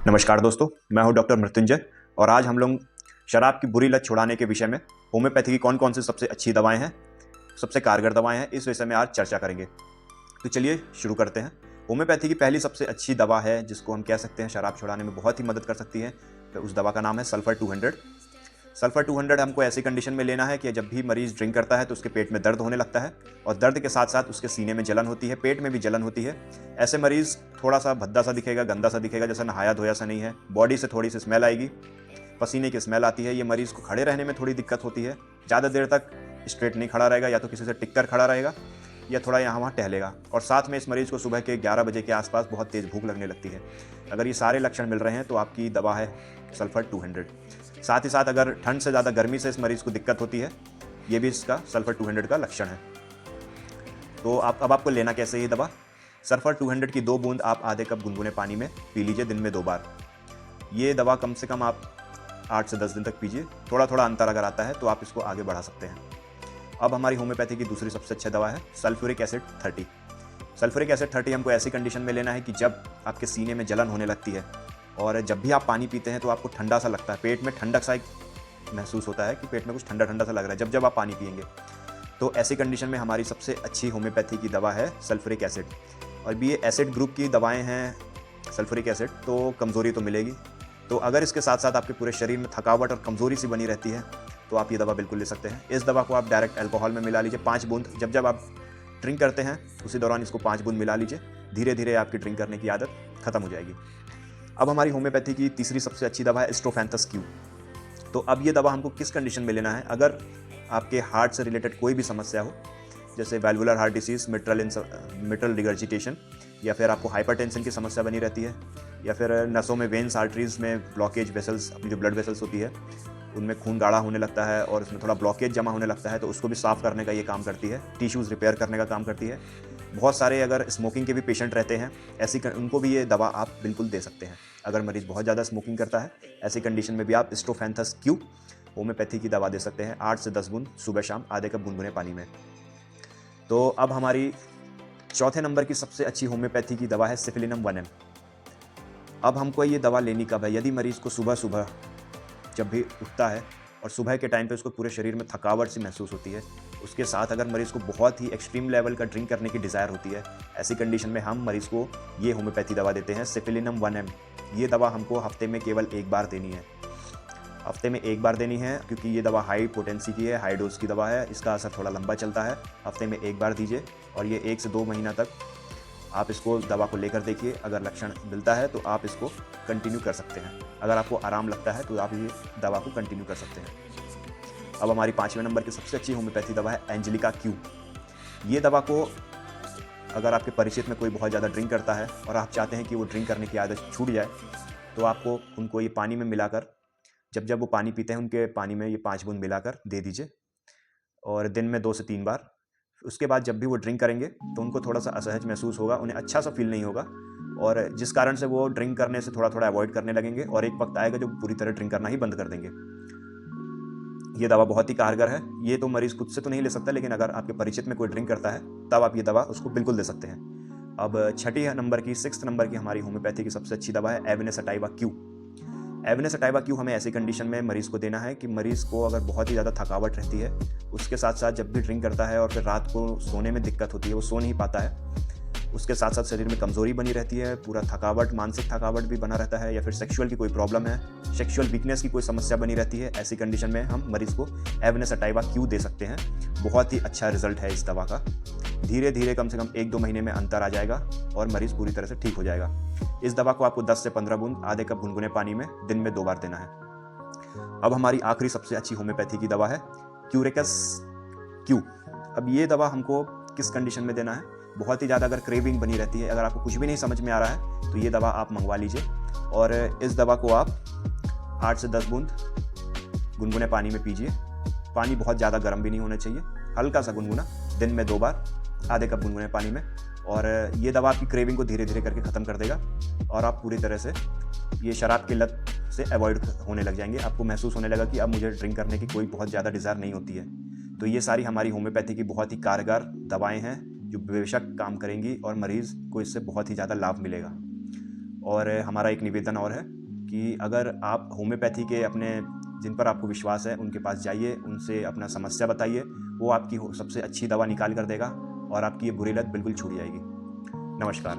नमस्कार दोस्तों, मैं हूं डॉक्टर मृत्युंजय और आज हम लोग शराब की बुरी लत छुड़ाने के विषय में होम्योपैथी की कौन कौन सी सबसे अच्छी दवाएं हैं, सबसे कारगर दवाएं हैं, इस विषय में आज चर्चा करेंगे। तो चलिए शुरू करते हैं। होम्योपैथी की पहली सबसे अच्छी दवा है जिसको हम कह सकते हैं शराब छुड़ाने में बहुत ही मदद कर सकती है, तो उस दवा का नाम है सल्फर 200। सल्फर 200 हमको ऐसी कंडीशन में लेना है कि जब भी मरीज ड्रिंक करता है तो उसके पेट में दर्द होने लगता है और दर्द के साथ साथ उसके सीने में जलन होती है, पेट में भी जलन होती है। ऐसे मरीज थोड़ा सा भद्दा सा दिखेगा, गंदा सा दिखेगा, जैसा नहाया धोया सा नहीं है। बॉडी से थोड़ी सी स्मेल आएगी, पसीने की स्मेल आती है। ये मरीज को खड़े रहने में थोड़ी दिक्कत होती है, ज़्यादा देर तक स्ट्रेट नहीं खड़ा रहेगा, या तो किसी से टिक कर खड़ा रहेगा या थोड़ा यहाँ वहाँ टहलेगा। और साथ में इस मरीज को सुबह के 11 बजे के आसपास बहुत तेज़ भूख लगने लगती है। अगर ये सारे लक्षण मिल रहे हैं तो आपकी दवा है सल्फर 200। साथ ही साथ अगर ठंड से ज़्यादा गर्मी से इस मरीज़ को दिक्कत होती है, ये भी इसका सल्फर 200 का लक्षण है। तो अब आपको लेना कैसे ये दवा? सल्फर 200 की 2 बूंद आप आधे कप गुनगुने पानी में पी लीजिए दिन में 2 बार। ये दवा कम से कम आप 8 से 10 दिन तक पीजिए। थोड़ा थोड़ा अंतर अगर आता है तो आप इसको आगे बढ़ा सकते हैं। अब हमारी होम्योपैथी की दूसरी सबसे अच्छी दवा है सल्फ्यूरिक एसिड 30। सल्फ्यूरिक एसिड 30 हमको ऐसी कंडीशन में लेना है कि जब आपके सीने में जलन होने लगती है और जब भी आप पानी पीते हैं तो आपको ठंडा सा लगता है, पेट में ठंडक सा एक महसूस होता है कि पेट में कुछ ठंडा ठंडा सा लग रहा है जब आप पानी पिएंगे। तो ऐसी कंडीशन में हमारी सबसे अच्छी होम्योपैथी की दवा है सल्फ्यूरिक एसिड। और ये एसिड ग्रुप की दवाएं हैं सल्फ्यूरिक एसिड, तो कमज़ोरी तो मिलेगी। तो अगर इसके साथ साथ आपके पूरे शरीर में थकावट और कमज़ोरी सी बनी रहती है तो आप ये दवा बिल्कुल ले सकते हैं। इस दवा को आप डायरेक्ट अल्कोहल में मिला लीजिए 5 बूंद। जब आप ड्रिंक करते हैं उसी दौरान इसको 5 बूंद मिला लीजिए। धीरे धीरे आपकी ड्रिंक करने की आदत खत्म हो जाएगी। अब हमारी होम्योपैथी की तीसरी सबसे अच्छी दवा है स्ट्रोफेंथस क्यू। तो अब ये दवा हमको किस कंडीशन में लेना है? अगर आपके हार्ट से रिलेटेड कोई भी समस्या हो, जैसे वैल्वुलर हार्ट डिसीज, मिट्रल रिगर्जिटेशन, या फिर आपको हाइपरटेंशन की समस्या बनी रहती है, या फिर नसों में वेन्स आर्टरीज में ब्लॉकेज, वेसल्स, अपनी जो ब्लड वेसल्स होती है उनमें खून गाढ़ा होने लगता है और उसमें थोड़ा ब्लॉकेज जमा होने लगता है, तो उसको भी साफ़ करने का ये काम करती है। टिश्यूज़ रिपेयर करने का काम करती है। बहुत सारे अगर स्मोकिंग के भी पेशेंट रहते हैं उनको भी ये दवा आप बिल्कुल दे सकते हैं। अगर मरीज़ बहुत ज़्यादा स्मोकिंग करता है, ऐसी कंडीशन में भी आप स्ट्रोफेंथस क्यू होम्योपैथी की दवा दे सकते हैं 8 से 10 बूंद सुबह शाम आधे कप गुनगुने पानी में। तो अब हमारी चौथे नंबर की सबसे अच्छी होम्योपैथी की दवा है सिफिलिनम 1M। अब हमको ये दवा लेनी कब है? यदि मरीज़ को सुबह सुबह जब भी उठता है और सुबह के टाइम पे उसको पूरे शरीर में थकावट सी महसूस होती है, उसके साथ अगर मरीज़ को बहुत ही एक्सट्रीम लेवल का ड्रिंक करने की डिज़ायर होती है, ऐसी कंडीशन में हम मरीज़ को ये होम्योपैथी दवा देते हैं सिफिलिनम 1M। ये दवा हमको हफ्ते में केवल 1 बार देनी है। हफ्ते में 1 बार देनी है क्योंकि ये दवा हाई पोटेंसी की है, हाई डोज की दवा है, इसका असर थोड़ा लंबा चलता है। हफ्ते में 1 बार दीजिए और ये 1 से 2 महीना तक आप इसको दवा को लेकर देखिए। अगर लक्षण मिलता है तो आप इसको कंटिन्यू कर सकते हैं। अगर आपको आराम लगता है तो आप ये दवा को कंटिन्यू कर सकते हैं। अब हमारी 5वें नंबर की सबसे अच्छी होम्योपैथी दवा है एंजेलिका क्यू। ये दवा को अगर आपके परिचित में कोई बहुत ज़्यादा ड्रिंक करता है और आप चाहते हैं कि वो ड्रिंक करने की आदत छूट जाए, तो आपको उनको ये पानी में मिलाकर, जब वो पानी पीते हैं उनके पानी में ये 5 बूंद मिलाकर दे दीजिए और दिन में 2 से 3 बार। उसके बाद जब भी वो ड्रिंक करेंगे तो उनको थोड़ा सा असहज महसूस होगा, उन्हें अच्छा सा फील नहीं होगा, और जिस कारण से वो ड्रिंक करने से थोड़ा थोड़ा अवॉइड करने लगेंगे और एक वक्त आएगा जब पूरी तरह ड्रिंक करना ही बंद कर देंगे। ये दवा बहुत ही कारगर है। ये तो मरीज़ खुद से तो नहीं ले सकता, लेकिन अगर आपके परिचित में कोई ड्रिंक करता है तब आप ये दवा उसको बिल्कुल दे सकते हैं। अब 6 नंबर की हमारी होम्योपैथी की सबसे अच्छी दवा है एवेनेसेटाइवा क्यू। एवेनेसेटाइवा क्यू हमें ऐसी कंडीशन में मरीज़ को देना है कि मरीज़ को अगर बहुत ही ज़्यादा थकावट रहती है, उसके साथ साथ जब भी ड्रिंक करता है और फिर रात को सोने में दिक्कत होती है, वो सो नहीं पाता है, उसके साथ साथ शरीर में कमज़ोरी बनी रहती है, पूरा थकावट, मानसिक थकावट भी बना रहता है, या फिर सेक्सुअल की कोई प्रॉब्लम है, सेक्सुअल वीकनेस की कोई समस्या बनी रहती है, ऐसी कंडीशन में हम मरीज़ को एवेनेसेटाइवा क्यू दे सकते हैं। बहुत ही अच्छा रिजल्ट है इस दवा का। धीरे धीरे कम से कम 1-2 महीने में अंतर आ जाएगा और मरीज़ पूरी तरह से ठीक हो जाएगा। इस दवा को आपको 10 से 15 बूंद आधे कप गुनगुने पानी में दिन में 2 बार देना है। अब हमारी आखिरी सबसे अच्छी होम्योपैथी की दवा है क्यूरेकस क्यू। अब ये दवा हमको किस कंडीशन में देना है? बहुत ही ज़्यादा अगर क्रेविंग बनी रहती है, अगर आपको कुछ भी नहीं समझ में आ रहा है, तो ये दवा आप मंगवा लीजिए और इस दवा को आप 8 से 10 बूंद गुनगुने पानी में पीजिए। पानी बहुत ज़्यादा गर्म भी नहीं होना चाहिए, हल्का सा गुनगुना, दिन में 2 बार आधे कप गुनगुने पानी में। और ये दवा आपकी क्रेविंग को धीरे धीरे करके ख़त्म कर देगा और आप पूरी तरह से ये शराब की लत से अवॉइड होने लग जाएंगे। आपको महसूस होने लगा कि अब मुझे ड्रिंक करने की कोई बहुत ज़्यादा डिज़ायर नहीं होती है। तो ये सारी हमारी होम्योपैथी की बहुत ही कारगर दवाएं हैं जो बेशक काम करेंगी और मरीज़ को इससे बहुत ही ज़्यादा लाभ मिलेगा। और हमारा एक निवेदन और है कि अगर आप होम्योपैथी के अपने जिन पर आपको विश्वास है उनके पास जाइए, उनसे अपना समस्या बताइए, वो आपकी सबसे अच्छी दवा निकाल कर देगा और आपकी ये बुरी लत बिल्कुल छूट जाएगी। नमस्कार।